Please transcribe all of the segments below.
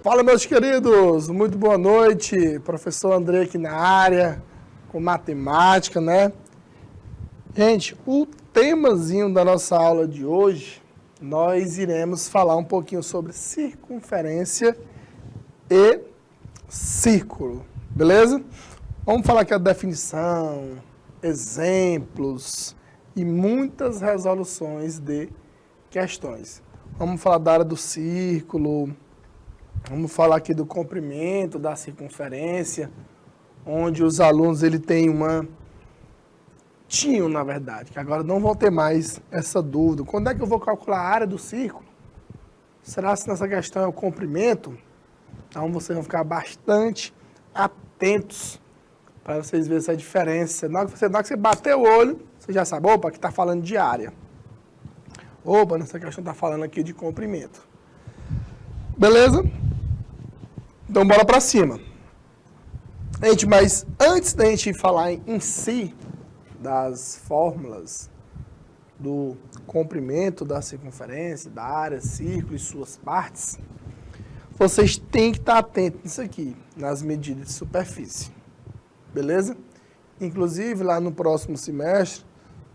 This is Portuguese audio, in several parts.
Fala, meus queridos, muito boa noite. Professor André aqui na área, com matemática, né? Gente, o temazinho da nossa aula de hoje, nós iremos falar um pouquinho sobre circunferência e círculo, beleza? Vamos falar aqui a definição, exemplos e muitas resoluções de questões. Vamos falar da área do círculo, vamos falar aqui do comprimento da circunferência, onde os alunos tinham, na verdade, que agora não vão ter mais essa dúvida. Quando é que eu vou calcular a área do círculo? Será se nessa questão é o comprimento? Então vocês vão ficar bastante atentos para vocês verem essa diferença. Na hora que você bater o olho, você já sabe, opa, aqui está falando de área. Opa, nessa questão está falando aqui de comprimento. Beleza? Então, bora para cima. Gente, mas antes da gente falar em si, das fórmulas do comprimento da circunferência, da área, círculo e suas partes, vocês têm que estar atentos nisso aqui, nas medidas de superfície. Beleza? Inclusive, lá no próximo semestre,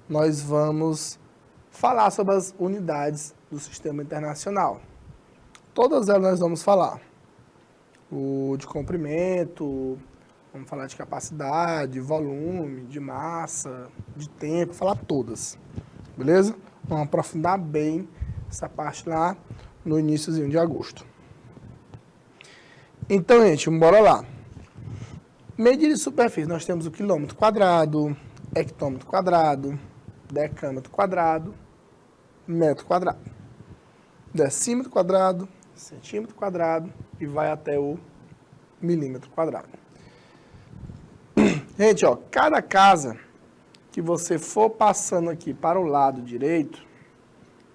nós vamos falar sobre as unidades do Sistema Internacional. Todas elas nós vamos falar. O de comprimento, vamos falar de capacidade, volume, de massa, de tempo, falar todas. Beleza? Vamos aprofundar bem essa parte lá no iníciozinho de agosto. Então, gente, bora lá. Medida de superfície, nós temos o quilômetro quadrado, hectômetro quadrado, decâmetro quadrado, metro quadrado, decímetro quadrado, centímetro quadrado e vai até o milímetro quadrado. Gente, ó, cada casa que você for passando aqui para o lado direito,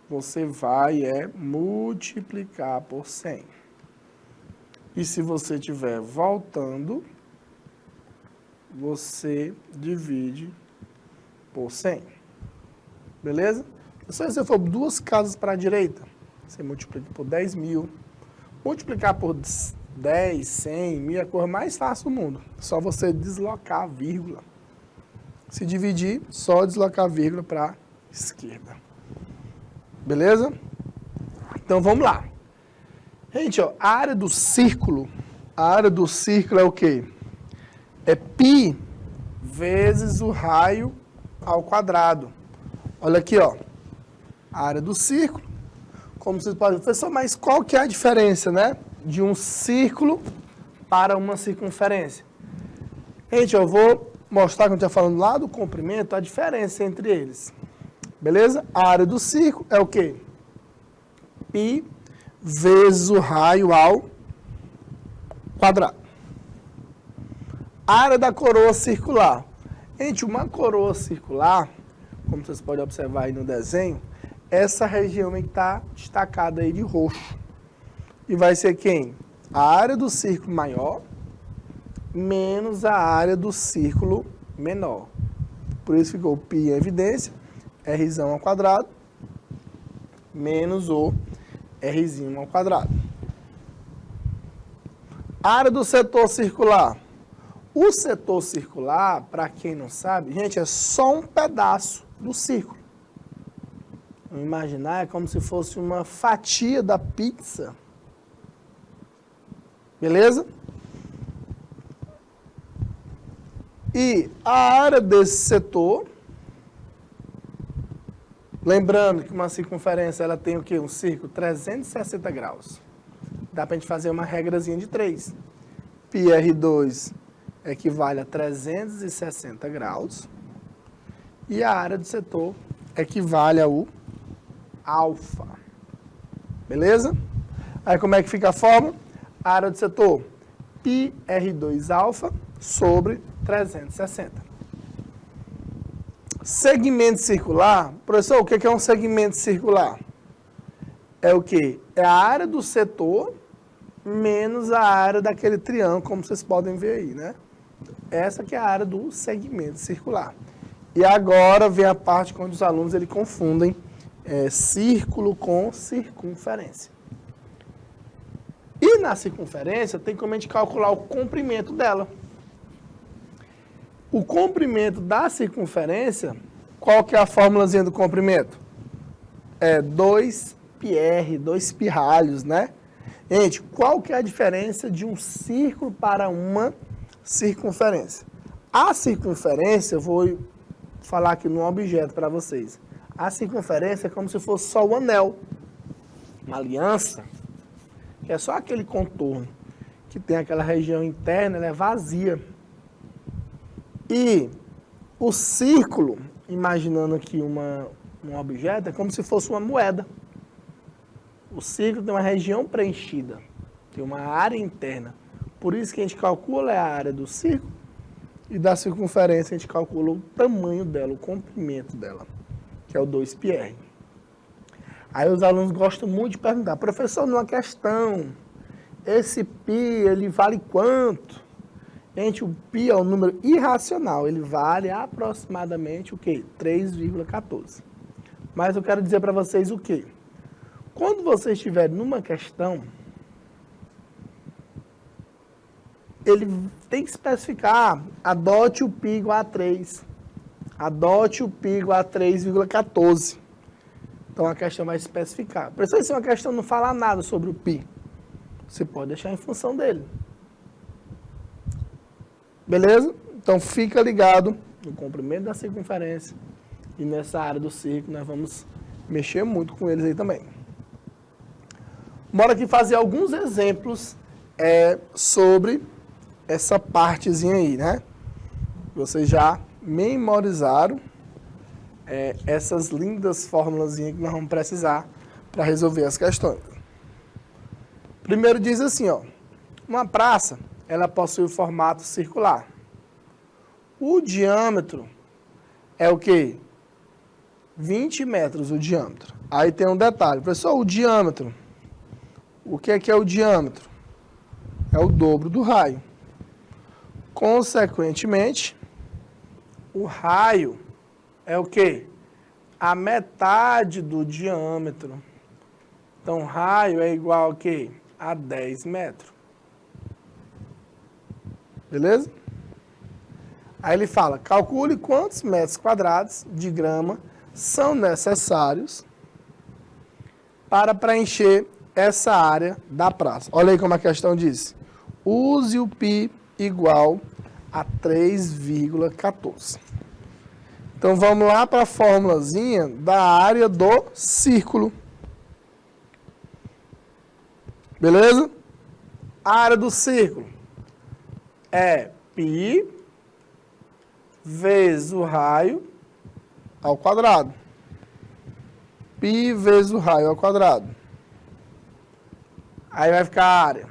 você vai multiplicar por 100. E se você estiver voltando, você divide por 100. Beleza? Se você for duas casas para a direita, você multiplica por 10 mil. Multiplicar por 10, 100, 1000 é a coisa mais fácil do mundo. Só você deslocar a vírgula. Se dividir, só deslocar a vírgula para a esquerda. Beleza? Então vamos lá. Gente, ó, a área do círculo é o quê? É π vezes o raio ao quadrado. Olha aqui, ó. A área do círculo. Como vocês podem ver, professor, mas qual que é a diferença, né? De um círculo para uma circunferência. Gente, eu vou mostrar, quando eu estou falando lá do comprimento, a diferença entre eles. Beleza? A área do círculo é o quê? π vezes o raio ao quadrado. A área da coroa circular. Gente, uma coroa circular, como vocês podem observar aí no desenho, essa região que está destacada aí de roxo. E vai ser quem? A área do círculo maior menos a área do círculo menor. Por isso ficou π em evidência, r ao quadrado, menos o r ao quadrado. Área do setor circular. O setor circular, para quem não sabe, gente, é só um pedaço do círculo. Vamos imaginar, é como se fosse uma fatia da pizza. Beleza? E a área desse setor, lembrando que uma circunferência ela tem o quê? Um círculo 360 graus. Dá para a gente fazer uma regrazinha de 3. πr2 equivale a 360 graus. E a área do setor equivale ao alfa. Beleza? Aí como é que fica a fórmula? A área do setor, πr2 alfa sobre 360. Segmento circular. Professor, o que é um segmento circular? É o quê? É a área do setor menos a área daquele triângulo, como vocês podem ver aí, né? Essa que é a área do segmento circular. E agora vem a parte quando os alunos eles confundem círculo com circunferência. E na circunferência, tem como a gente calcular o comprimento dela. O comprimento da circunferência, qual que é a formulazinha do comprimento? É 2πr, 2 pirralhos, né? Gente, qual que é a diferença de um círculo para uma circunferência? A circunferência, eu vou falar aqui num objeto para vocês. A circunferência é como se fosse só o anel. Uma aliança, que é só aquele contorno, que tem aquela região interna, ela é vazia. E o círculo, imaginando aqui um objeto, é como se fosse uma moeda. O círculo tem uma região preenchida, tem uma área interna. Por isso que a gente calcula a área do círculo e da circunferência a gente calcula o tamanho dela, o comprimento dela, que é o 2πr. Aí os alunos gostam muito de perguntar, professor, numa questão, esse π, ele vale quanto? Gente, o π é um número irracional, ele vale aproximadamente o quê? 3,14. Mas eu quero dizer para vocês o quê? Quando você estiver numa questão, ele tem que especificar, adote o π igual a 3. Adote o π igual a 3,14. Então a questão vai especificar. Professor, se uma questão não falar nada sobre o π, você pode deixar em função dele. Beleza? Então fica ligado no comprimento da circunferência e nessa área do círculo nós vamos mexer muito com eles aí também. Bora aqui fazer alguns exemplos sobre essa partezinha aí, né? Vocês já memorizaram essas lindas formulazinhas que nós vamos precisar para resolver as questões. Primeiro diz assim, ó, uma praça, ela possui o formato circular. O diâmetro é o quê? 20 metros o diâmetro. Aí tem um detalhe, professor, o diâmetro. O que é o diâmetro? É o dobro do raio. Consequentemente, o raio é o quê? A metade do diâmetro. Então, raio é igual a quê? A 10 metros. Beleza? Aí ele fala, calcule quantos metros quadrados de grama são necessários para preencher essa área da praça. Olha aí como a questão diz. Use o π igual a 3,14. Então, vamos lá para a formulazinha da área do círculo. Beleza? A área do círculo é π vezes o raio ao quadrado. Π vezes o raio ao quadrado. Aí vai ficar a área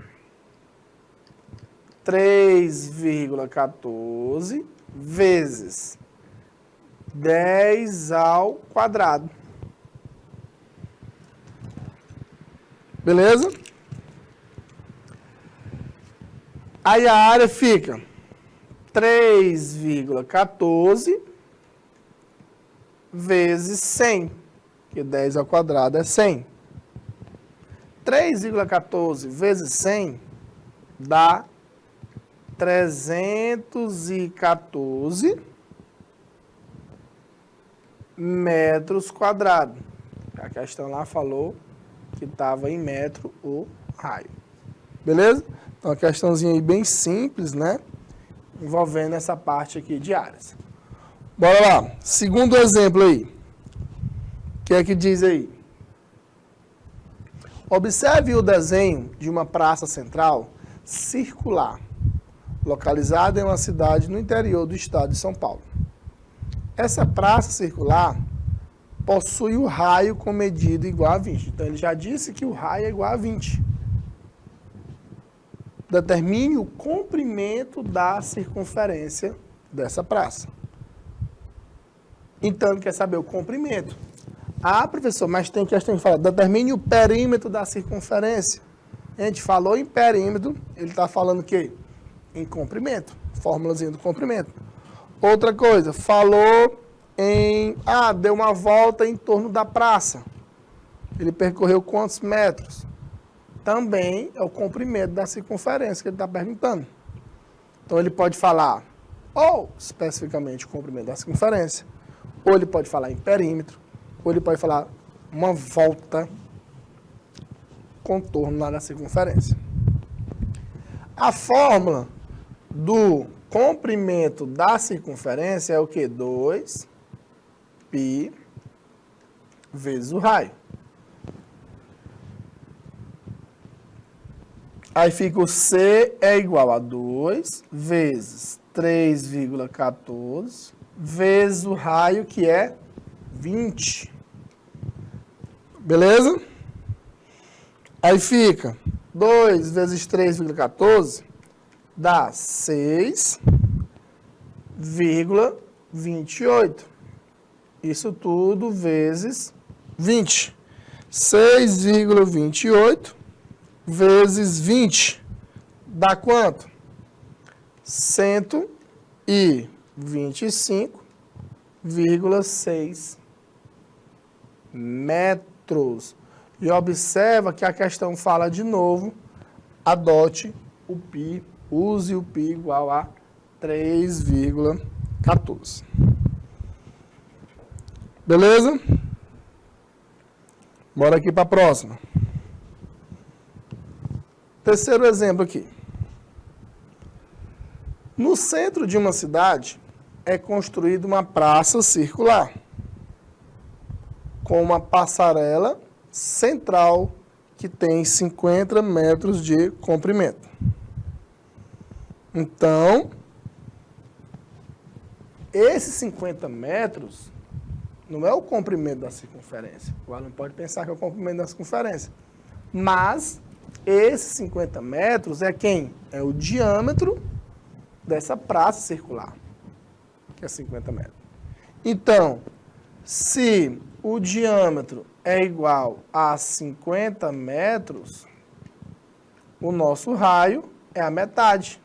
3,14 vezes 10 ao quadrado. Beleza? Aí a área fica 3,14 vezes 100, que 10 ao quadrado é 100. 3,14 vezes 100 dá 314 metros quadrados. A questão lá falou que estava em metro o raio. Beleza? Então, uma questãozinha aí bem simples, né? Envolvendo essa parte aqui de áreas. Bora lá. Segundo exemplo aí. O que é que diz aí? Observe o desenho de uma praça central circular, localizada em uma cidade no interior do estado de São Paulo. Essa praça circular possui o raio com medida igual a 20. Então, ele já disse que o raio é igual a 20. Determine o comprimento da circunferência dessa praça. Então, ele quer saber o comprimento. Ah, professor, mas tem questão de falar, determine o perímetro da circunferência. A gente falou em perímetro, ele está falando o quê? Em comprimento, formulazinha do comprimento. Outra coisa, falou em, deu uma volta em torno da praça. Ele percorreu quantos metros? também é o comprimento da circunferência que ele está perguntando. Então, ele pode falar ou especificamente o comprimento da circunferência, ou ele pode falar em perímetro, ou ele pode falar uma volta, contorno lá da circunferência. A fórmula do comprimento da circunferência é o quê? 2π vezes o raio. Aí fica o C é igual a 2 vezes 3,14 vezes o raio, que é 20. Beleza? Aí fica 2 vezes 3,14 dá 6,28. Isso tudo vezes 20. 6,28 vezes 20 dá quanto? 125,6 metros. E observa que a questão fala de novo, adote o π, use o π igual a 3,14. Beleza? Bora aqui para a próxima. Terceiro exemplo aqui. No centro de uma cidade é construída uma praça circular com uma passarela central que tem 50 metros de comprimento. Então, esses 50 metros não é o comprimento da circunferência. O aluno pode pensar que é o comprimento da circunferência. Mas esses 50 metros é quem? É o diâmetro dessa praça circular, que é 50 metros. Então, se o diâmetro é igual a 50 metros, o nosso raio é a metade,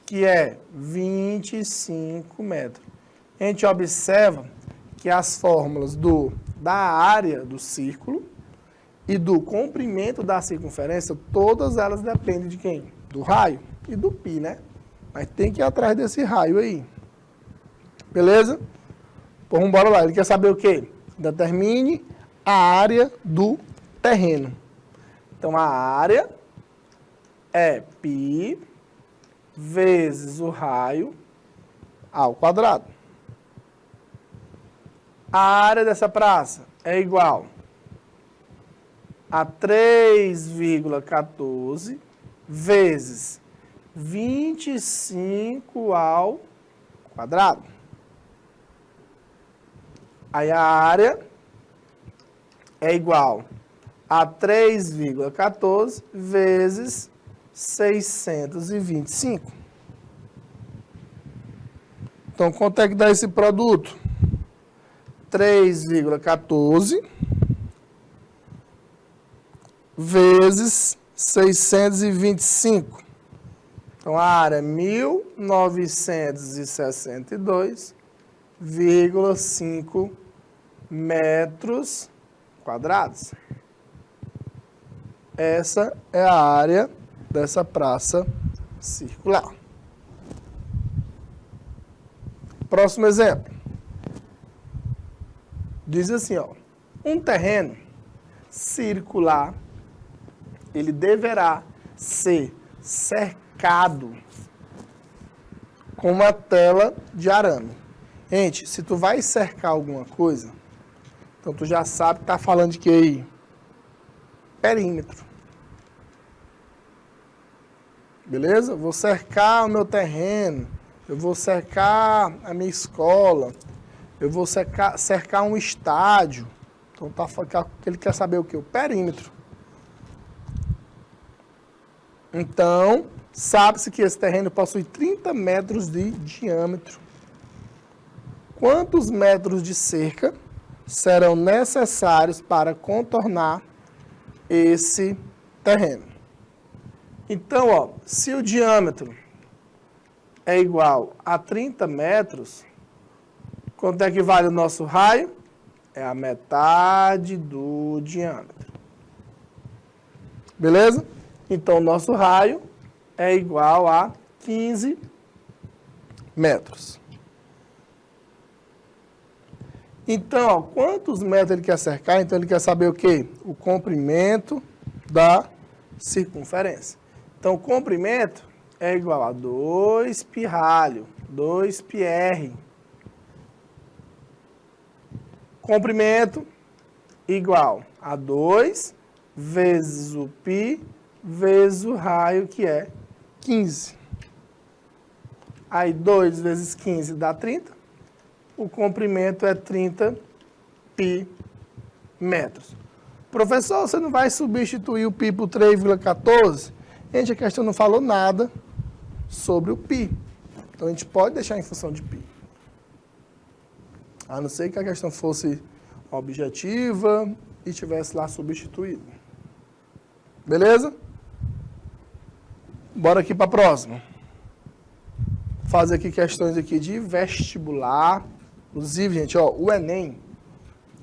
que é 25 metros. A gente observa que as fórmulas da área do círculo e do comprimento da circunferência, todas elas dependem de quem? Do raio e do π, né? Mas tem que ir atrás desse raio aí. Beleza? Então, vamos embora lá. Ele quer saber o quê? Determine a área do terreno. Então, a área é π vezes o raio ao quadrado. A área dessa praça é igual a 3,14 vezes 25 ao quadrado. Aí a área é igual a 3,14 vezes 625. Então, quanto é que dá esse produto? 3,14 vezes 625. Então, a área é 1.962,5 metros quadrados. Essa é a área dessa praça circular. Próximo exemplo. Diz assim, ó, um terreno circular, ele deverá ser cercado com uma tela de arame. Gente, se tu vai cercar alguma coisa, então tu já sabe que tá falando de quê aí? Perímetro. Beleza? Vou cercar o meu terreno, eu vou cercar a minha escola, eu vou cercar um estádio. Então ele quer saber o quê? O perímetro. Então, sabe-se que esse terreno possui 30 metros de diâmetro. Quantos metros de cerca serão necessários para contornar esse terreno? Então, ó, se o diâmetro é igual a 30 metros, quanto é que vale o nosso raio? É a metade do diâmetro. Beleza? Então, o nosso raio é igual a 15 metros. Então, ó, quantos metros ele quer cercar? Então, ele quer saber o quê? O comprimento da circunferência. Então, o comprimento é igual a 2 πr, 2 πr. Comprimento igual a 2 vezes o π vezes o raio, que é 15. Aí, 2 vezes 15 dá 30. O comprimento é 30 π metros. Professor, você não vai substituir o π por 3,14? Gente, a questão não falou nada sobre o π. Então, a gente pode deixar em função de π. A não ser que a questão fosse objetiva e tivesse lá substituído. Beleza? Bora aqui para a próxima. Fazer aqui questões aqui de vestibular. Inclusive, gente, ó, o Enem,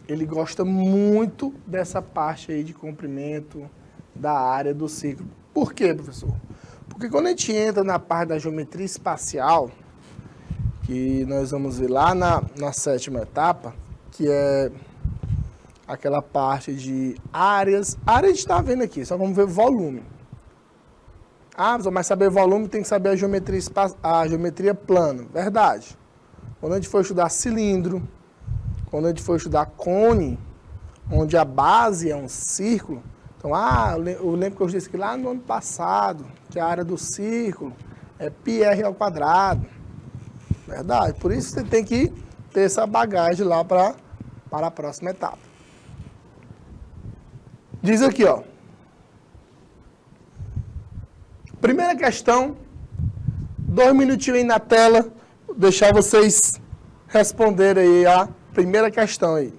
ele gosta muito dessa parte aí de comprimento da área do círculo. Por quê, professor? Porque quando a gente entra na parte da geometria espacial, que nós vamos ver lá na 7ª etapa, que é aquela parte de áreas. Área a gente está vendo aqui, só vamos ver volume. Ah, mas saber volume tem que saber a geometria plana. Verdade. Quando a gente for estudar cilindro, quando a gente for estudar cone, onde a base é um círculo, então, eu lembro que eu disse que lá no ano passado, que a área do círculo é πr². Verdade. Por isso você tem que ter essa bagagem lá para a próxima etapa. Diz aqui, ó. Primeira questão, 2 minutinhos aí na tela, vou deixar vocês responderem aí a primeira questão aí.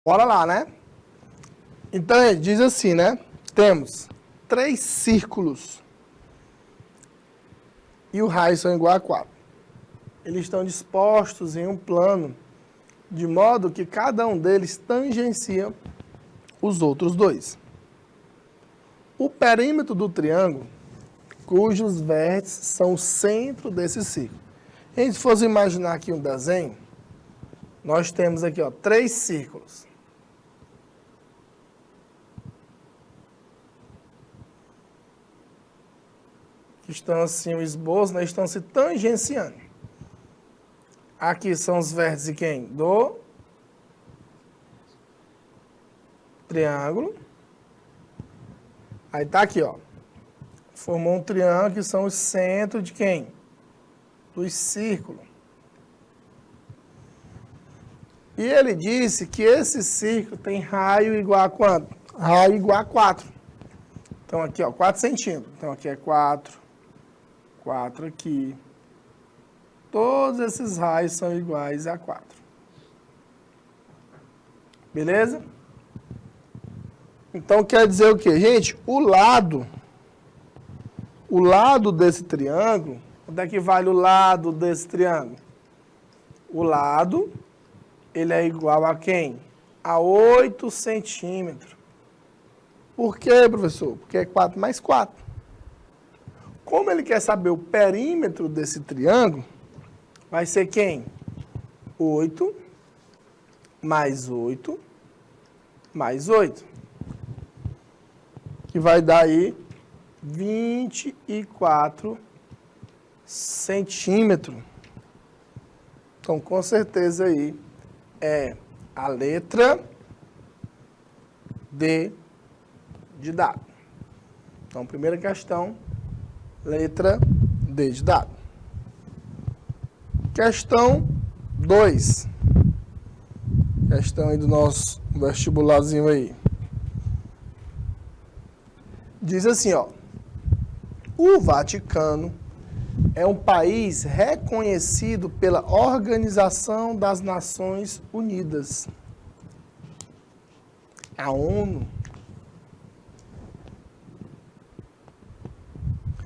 Bora lá, né? Então, ele diz assim, né? Temos 3 círculos e o raio são igual a 4. Eles estão dispostos em um plano, de modo que cada um deles tangencia os outros 2. O perímetro do triângulo, cujos vértices são o centro desse círculo. Se a gente fosse imaginar aqui um desenho, nós temos aqui, ó, 3 círculos. Que estão assim, o esboço, né, estão se tangenciando. Aqui são os vértices de quem? Do triângulo. Aí tá aqui, ó. Formou um triângulo que são os centros de quem? Dos círculos. E ele disse que esse círculo tem raio igual a quanto? Raio igual a 4. Então aqui, ó, 4 centímetros. Então aqui é 4. 4 aqui. Todos esses raios são iguais a 4. Beleza? Então quer dizer o quê? Gente, o lado desse triângulo, onde é que vale o lado desse triângulo? O lado, ele é igual a quem? A 8 centímetros. Por quê, professor? Porque é 4 mais 4. Como ele quer saber o perímetro desse triângulo, vai ser quem? 8 mais 8 mais 8. Que vai dar aí 24 centímetros. Então, com certeza aí é a letra D de dado. Então, primeira questão, letra D de dado. Questão 2. Questão aí do nosso vestibularzinho aí. Diz assim, ó. O Vaticano é um país reconhecido pela Organização das Nações Unidas, a ONU,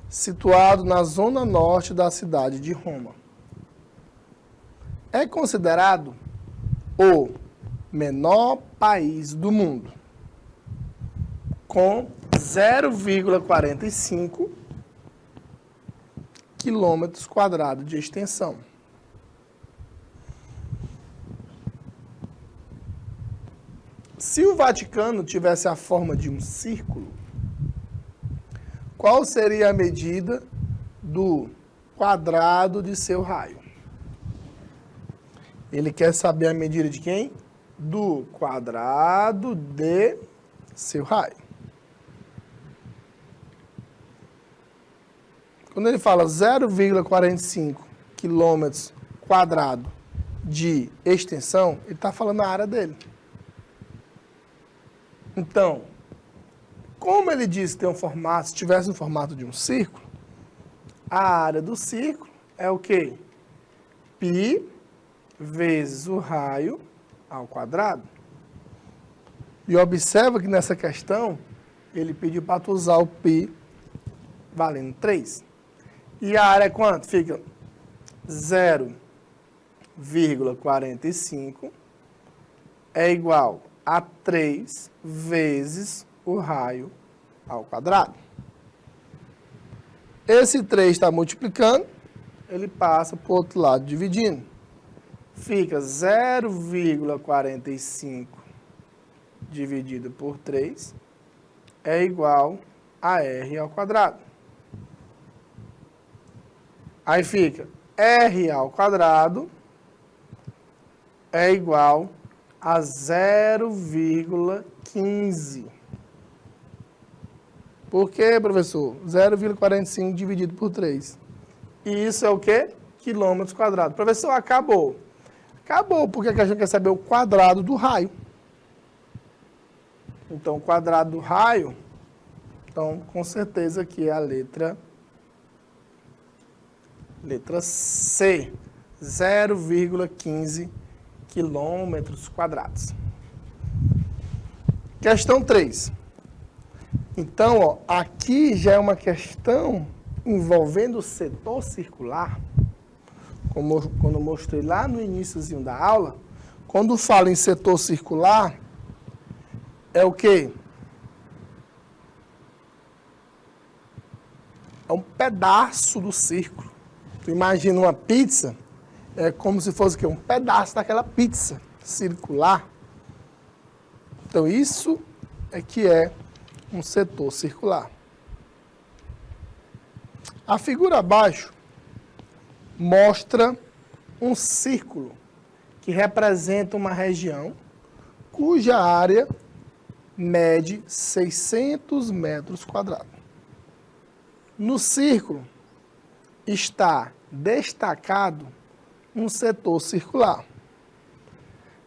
situado na zona norte da cidade de Roma. É considerado o menor país do mundo, com 0,45 quilômetros quadrados de extensão. Se o Vaticano tivesse a forma de um círculo, qual seria a medida do quadrado de seu raio? Ele quer saber a medida de quem? Do quadrado de seu raio. Quando ele fala 0,45 quilômetros quadrados de extensão, ele está falando a área dele. Então, como ele disse que tem um formato, se tivesse um formato de um círculo, a área do círculo é o quê? Π vezes o raio ao quadrado. E observa que nessa questão, ele pediu para tu usar o π valendo 3. E a área é quanto? Fica 0,45 é igual a 3 vezes o raio ao quadrado. Esse 3 está multiplicando, ele passa para o outro lado dividindo. Fica 0,45 dividido por 3 é igual a R ao quadrado. Aí fica R ao quadrado é igual a 0,15. Por quê, professor? 0,45 dividido por 3. E isso é o quê? Quilômetros quadrados. Professor, acabou. Acabou, porque a gente quer saber o quadrado do raio. Então, o quadrado do raio, então, com certeza aqui é a letra C, 0,15 quilômetros quadrados. Questão 3. Então, ó, aqui já é uma questão envolvendo o setor circular, como quando eu mostrei lá no iníciozinho da aula. Quando falo em setor circular, é o quê? É um pedaço do círculo. Tu imagina uma pizza, é como se fosse o quê? Um pedaço daquela pizza circular. Então, isso é que é um setor circular. A figura abaixo mostra um círculo que representa uma região cuja área mede 600 metros quadrados. No círculo está destacado um setor circular,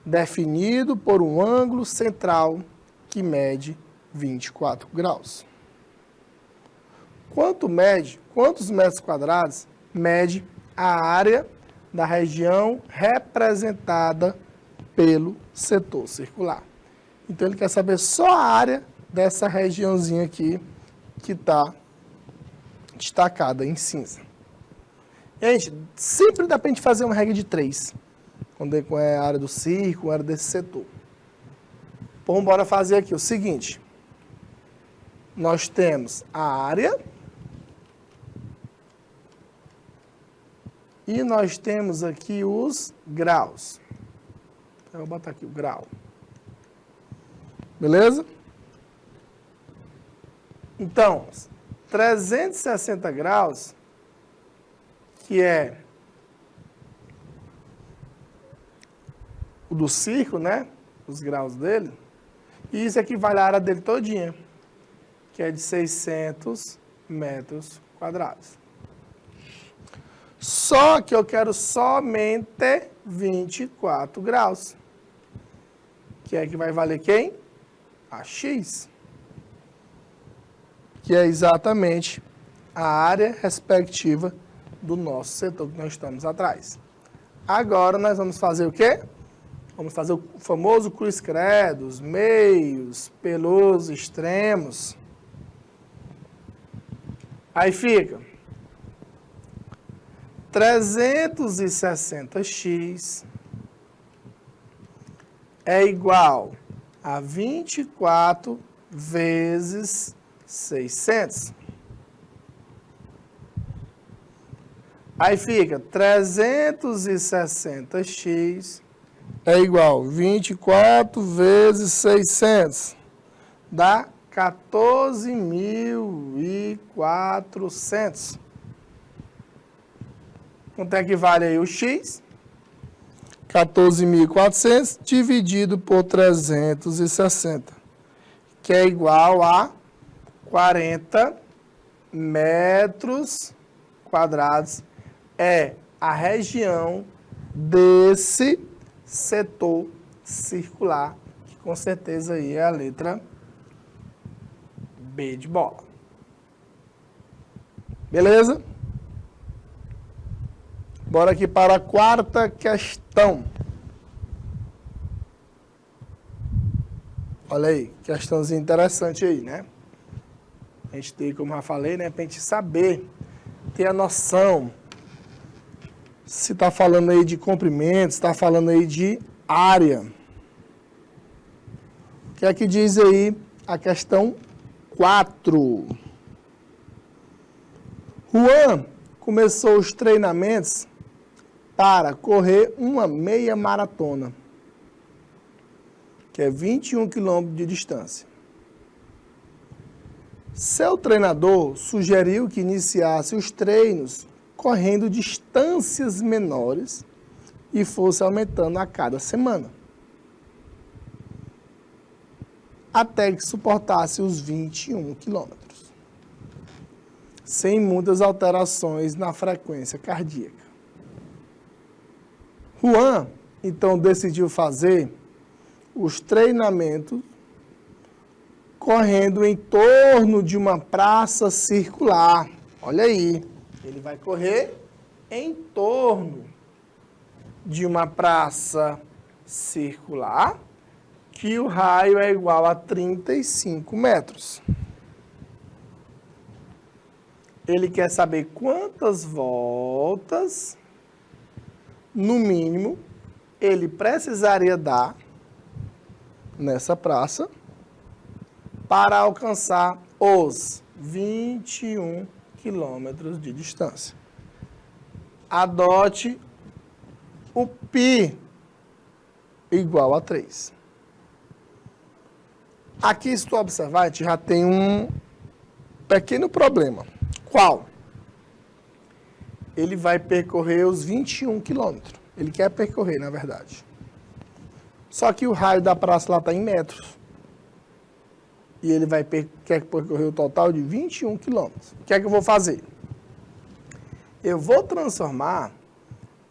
definido por um ângulo central que mede 24 graus. Quantos metros quadrados mede a área da região representada pelo setor circular? Então, ele quer saber só a área dessa regiãozinha aqui que está destacada em cinza. Gente, sempre dá para a gente fazer uma regra de 3, quando é a área do círculo, a área desse setor. Então, bora fazer aqui o seguinte. Nós temos a área e nós temos aqui os graus. Eu vou botar aqui o grau. Beleza? Então, 360 graus, que é o do círculo, né? Os graus dele. E isso equivale à área dele todinha, que é de 600 metros quadrados. Só que eu quero somente 24 graus. Que é que vai valer quem? A x. Que é exatamente a área respectiva do nosso setor que nós estamos atrás. Agora nós vamos fazer o quê? Vamos fazer o famoso cruz credo, os meios pelos extremos. Aí fica 360x é igual a 24 vezes 600. Aí fica 360x é igual a 24 vezes 600. Dá 14.400. Quanto é que vale aí o x? 14.400 dividido por 360, que é igual a 40 metros quadrados. É a região desse setor circular, que com certeza aí é a letra B de bola. Beleza? Bora aqui para a quarta questão. Olha aí, questãozinha interessante aí, né? A gente tem, como eu já falei, né? Para a gente saber, ter a noção se está falando aí de comprimento, se está falando aí de área. O que é que diz aí a questão 4? Juan começou os treinamentos para correr uma meia maratona, que é 21 quilômetros de distância. Seu treinador sugeriu que iniciasse os treinos correndo distâncias menores e fosse aumentando a cada semana, até que suportasse os 21 quilômetros, sem muitas alterações na frequência cardíaca. Juan, então, decidiu fazer os treinamentos correndo em torno de uma praça circular. Olha aí, ele vai correr em torno de uma praça circular, que o raio é igual a 35 metros. Ele quer saber quantas voltas, no mínimo, ele precisaria dar nessa praça para alcançar os 21 quilômetros de distância. Adote o π igual a 3. Aqui, se tu observar, a gente já tem um pequeno problema. Qual? ele vai percorrer os 21 quilômetros. Ele quer percorrer, na verdade. Só que o raio da praça lá está em metros. E ele quer percorrer o total de 21 quilômetros. O que é que eu vou fazer? Eu vou transformar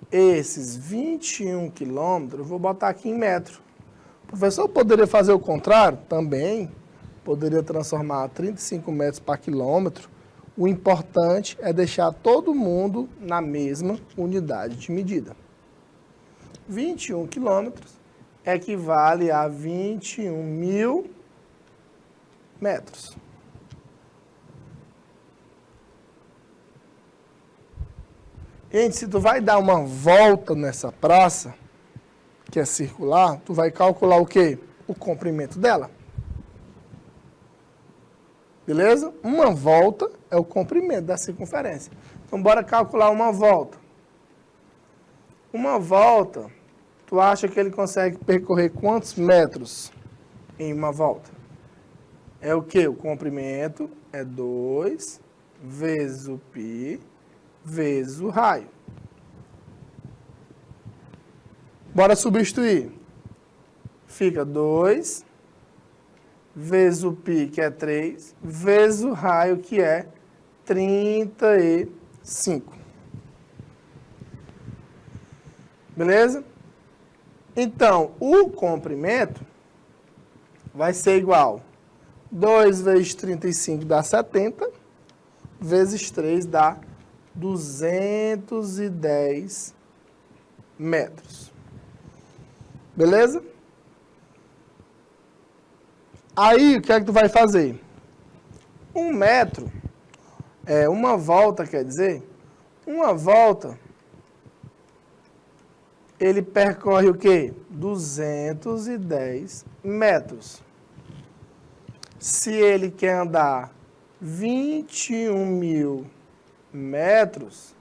esses 21 quilômetros, eu vou botar aqui em metro. O professor poderia fazer o contrário? Também. Poderia transformar 35 metros para quilômetro. O importante é deixar todo mundo na mesma unidade de medida. 21 quilômetros equivale a 21 mil metros. Gente, se tu vai dar uma volta nessa praça, que é circular, tu vai calcular o quê? O comprimento dela. Beleza? Uma volta é o comprimento da circunferência. Então, bora calcular uma volta. Uma volta, tu acha que ele consegue percorrer quantos metros em uma volta? É o quê? O comprimento é 2 vezes o π vezes o raio. Bora substituir. Fica 2 vezes o π, que é 3, vezes o raio, que é 35. Beleza? Então, o comprimento vai ser igual 2 vezes 35 dá 70, vezes 3 dá 210 metros. Beleza? Aí, o que é que tu vai fazer? 1 metro, uma volta, quer dizer, uma volta, ele percorre o quê? 210 metros. Se ele quer andar 21 mil metros,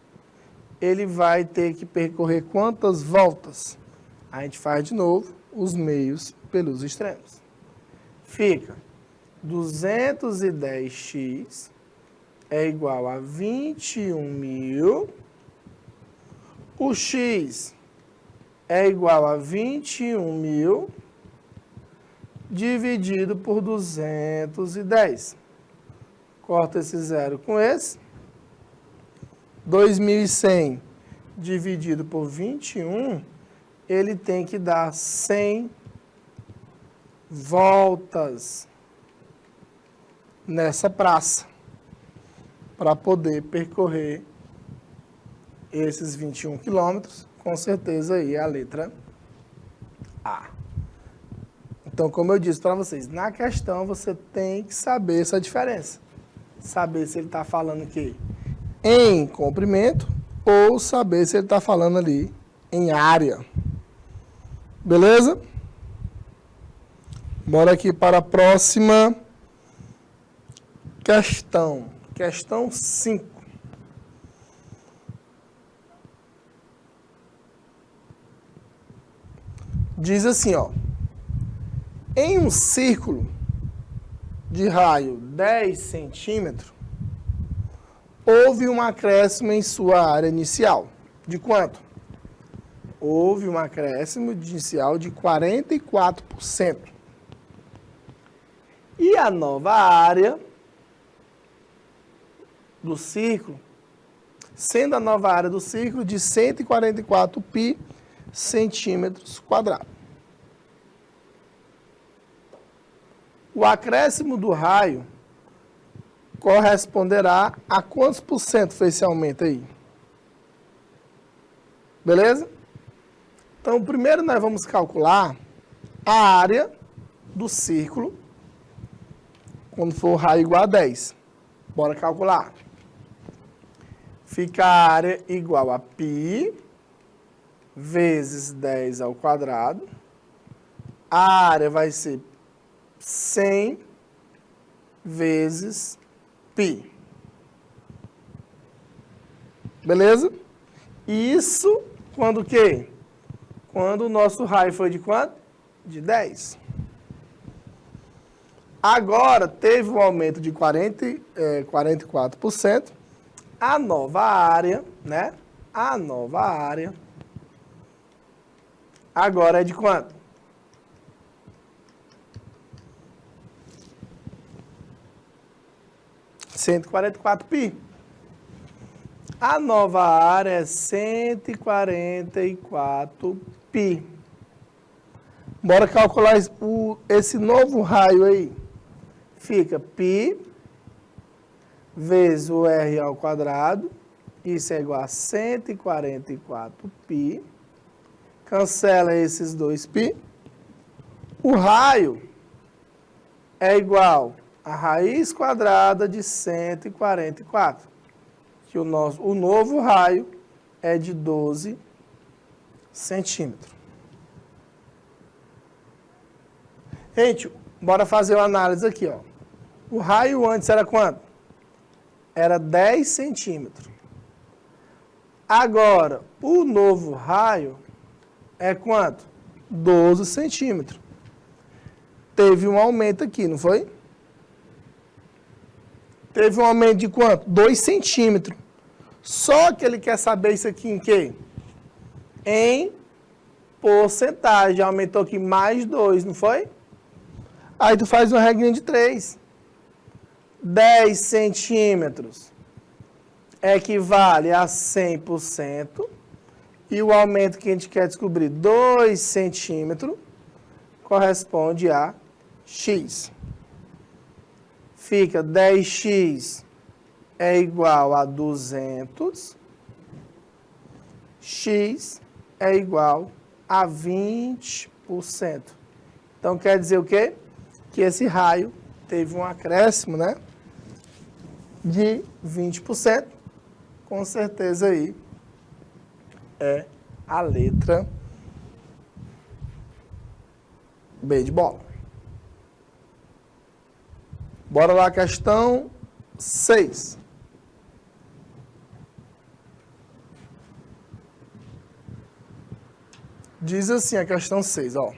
ele vai ter que percorrer quantas voltas? A gente faz de novo os meios pelos extremos. Fica 210x é igual a 21 mil. O x é igual a 21 mil dividido por 210. Corta esse zero com esse. 2.100 dividido por 21, ele tem que dar 100 voltas nessa praça para poder percorrer esses 21 quilômetros. Com certeza aí a letra A. Então, como eu disse para vocês, na questão você tem que saber essa diferença. Saber se ele está falando aqui em comprimento ou saber se ele está falando ali em área. Beleza? Bora aqui para a próxima questão. Questão 5. Diz assim, ó. Em um círculo de raio 10 centímetros, houve um acréscimo em sua área inicial. De quanto? Houve um acréscimo inicial de 44%. E a nova área do círculo, sendo a nova área do círculo de 144 π centímetros quadrados. O acréscimo do raio corresponderá a quantos por cento foi esse aumento aí? Beleza? Então, primeiro nós vamos calcular a área do círculo quando for o raio igual a 10. Bora calcular. Fica a área igual a π vezes 10 ao quadrado. A área vai ser 100 vezes π. Beleza? Isso quando o quê? Quando o nosso raio foi de quanto? De 10. Agora, teve um aumento de 44%. A nova área né? A nova área agora é de quanto? 144π. A nova área é 144π. Bora calcular esse novo raio aí. Fica π vezes o r ao quadrado. Isso é igual a 144π. Cancela esses dois π. O raio é igual a raiz quadrada de 144. Que o novo raio é de 12 centímetros. Gente, bora fazer uma análise aqui, ó. O raio antes era quanto? Era 10 centímetros. Agora, o novo raio é quanto? 12 centímetros. Teve um aumento aqui, não foi? Teve um aumento de quanto? 2 centímetros. Só que ele quer saber isso aqui em quê? Em porcentagem. Aumentou aqui mais 2, não foi? Aí tu faz uma regrinha de 3. 10 centímetros equivale a 100%. E o aumento que a gente quer descobrir, 2 centímetros, corresponde a x. Fica 10x é igual a 200. X é igual a 20%. Então, quer dizer o quê? Que esse raio teve um acréscimo, né? De 20%. Com certeza aí é a letra B de bola. Bora lá, questão 6. Diz assim a questão 6, ó.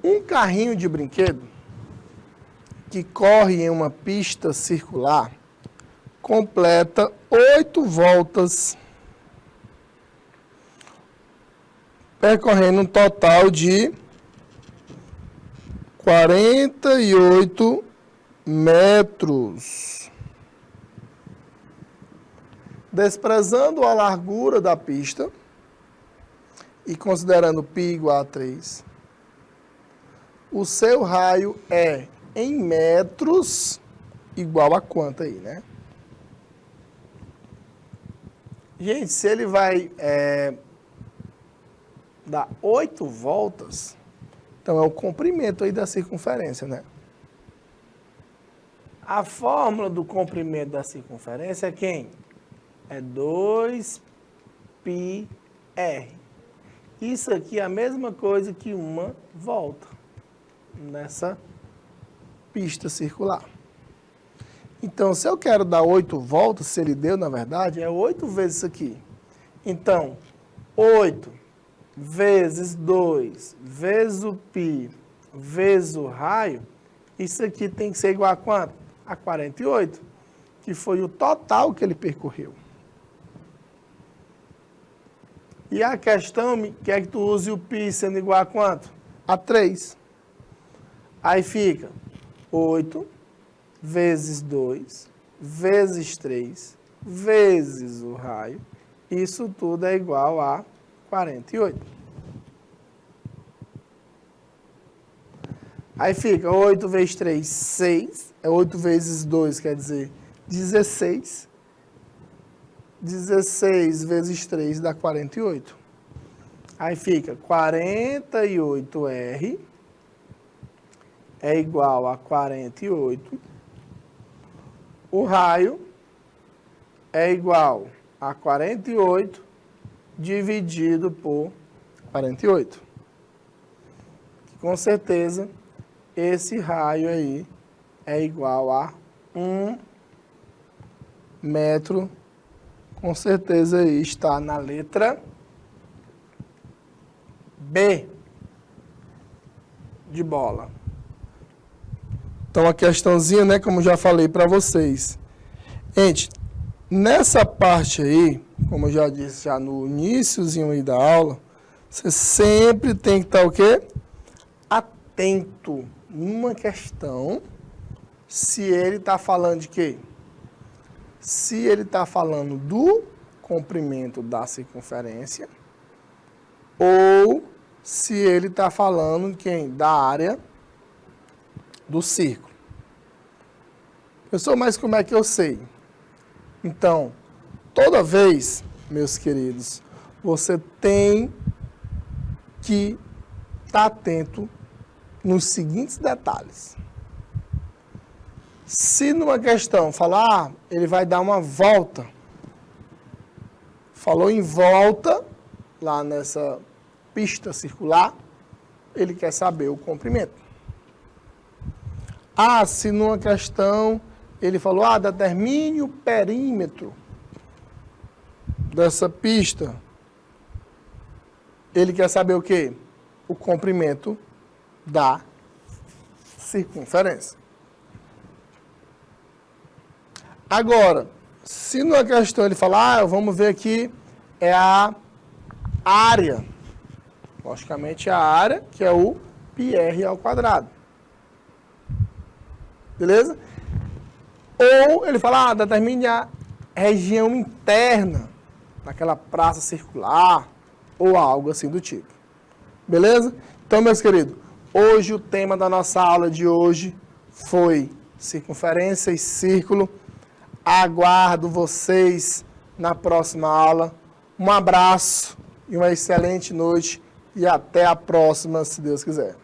Um carrinho de brinquedo que corre em uma pista circular completa 8 voltas, percorrendo um total de 48 metros. Desprezando a largura da pista e considerando π igual a 3, o seu raio é, em metros, igual a quanto aí, né? Gente, se ele vai dar 8 voltas, então é o comprimento aí da circunferência, né? A fórmula do comprimento da circunferência é quem? É 2πr. Isso aqui é a mesma coisa que uma volta nessa pista circular. Então, se eu quero dar 8 voltas, se ele deu, na verdade, é 8 vezes isso aqui. Então, 8 vezes 2 vezes o π vezes o raio, isso aqui tem que ser igual a quanto? A 48, que foi o total que ele percorreu. E a questão quer que tu use o π sendo igual a quanto? A 3. Aí fica 8 vezes 2 vezes 3 vezes o raio. Isso tudo é igual a 48. Aí fica 8 vezes 3, 6. 8 vezes 2 quer dizer 16. 16 vezes 3 dá 48. Aí fica 48R é igual a 48. O raio é igual a 48 dividido por 48. Com certeza, esse raio aí é igual a 1 metro. Com certeza aí está na letra B de bola. Então, a questãozinha, né, como já falei para vocês. Gente, Nessa parte aí, como eu já disse já no iniciozinho aí da aula, você sempre tem que estar o quê? Atento numa questão, se ele está falando de quê? Se ele está falando do comprimento da circunferência ou se ele está falando quem? Da área do círculo. Professor, mas como é que eu sei? Então, toda vez, meus queridos, você tem que estar atento nos seguintes detalhes. Se numa questão falar, ele vai dar uma volta, falou em volta, lá nessa pista circular, ele quer saber o comprimento. Se numa questão ele falou, determine o perímetro dessa pista, ele quer saber o quê? O comprimento da circunferência. Agora, se numa questão ele falar, vamos ver aqui, é a área. Logicamente, a área, que é o πr ao quadrado. Beleza? Ou ele fala, determine a região interna daquela praça circular, ou algo assim do tipo. Beleza? Então, meus queridos, hoje o tema da nossa aula de hoje foi circunferência e círculo. Aguardo vocês na próxima aula. Um abraço e uma excelente noite e até a próxima, se Deus quiser.